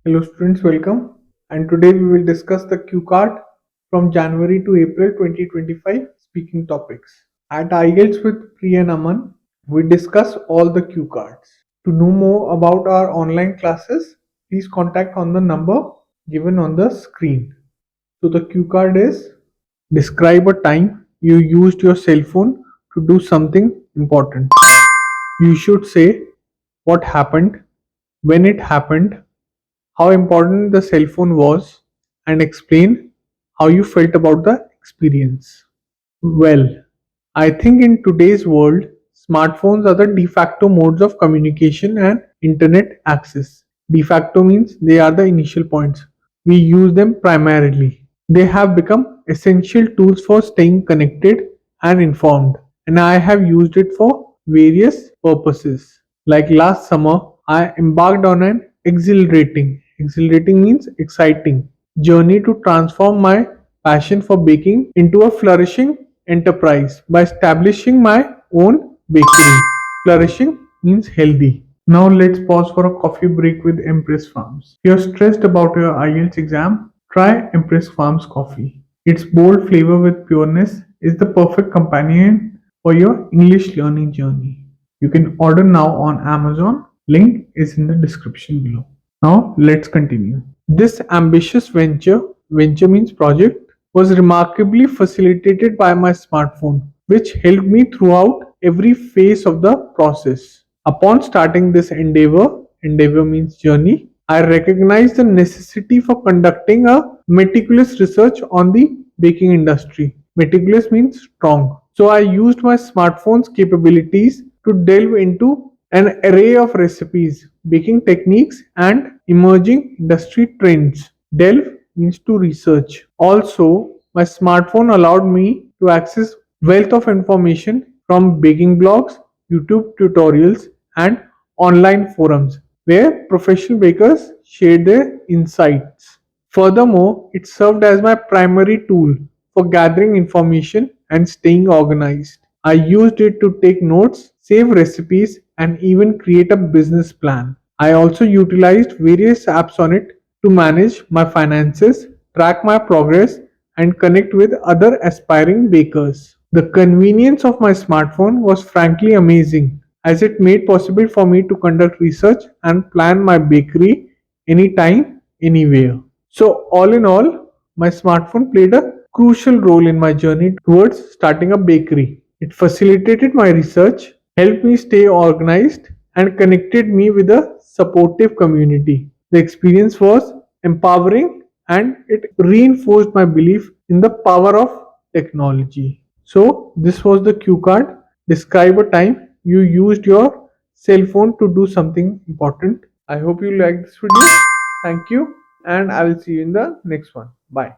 Hello students, welcome. And today we will discuss the Q card from January to April 2025 speaking topics. At IELTS with Pri and Aman, we discuss all the Q cards. To know more about our online classes, please contact on the number given on the screen. So the Q card is: describe a time you used your cell phone to do something important. You should say what happened, when it happened, how important the cell phone was, and explain how you felt about the experience. Well, I think in today's world, smartphones are the de facto modes of communication and internet access. De facto means they are the initial points. We use them primarily. They have become essential tools for staying connected and informed, and I have used it for various purposes. Like last summer, I embarked on an exhilarating means exciting journey to transform my passion for baking into a flourishing enterprise by establishing my own bakery. Flourishing means healthy. Now let's pause for a coffee break with Empress Farms. If you're stressed about your IELTS exam, try Empress Farms coffee. Its bold flavor with pureness is the perfect companion for your English learning journey. You can order now on Amazon. Link is in the description below. Now let's continue. This ambitious venture means project, was remarkably facilitated by my smartphone, which helped me throughout every phase of the process. Upon starting this endeavor means journey, I recognized the necessity for conducting a meticulous research on the baking industry. Meticulous means strong. So I used my smartphone's capabilities to delve into an array of recipes, baking techniques, and emerging industry trends. Delve means to research. Also, my smartphone allowed me to access wealth of information from baking blogs, YouTube tutorials, and online forums where professional bakers shared their insights. Furthermore, it served as my primary tool for gathering information and staying organized. I used it to take notes, save recipes, and even create a business plan. I also utilized various apps on it to manage my finances, track my progress, and connect with other aspiring bakers. The convenience of my smartphone was frankly amazing, as it made possible for me to conduct research and plan my bakery anytime, anywhere. So, all in all, my smartphone played a crucial role in my journey towards starting a bakery. It facilitated my research, helped me stay organized, and connected me with a supportive community. The experience was empowering and it reinforced my belief in the power of technology. So, this was the cue card. Describe a time you used your cell phone to do something important. I hope you liked this video. Thank you, and I will see you in the next one. Bye.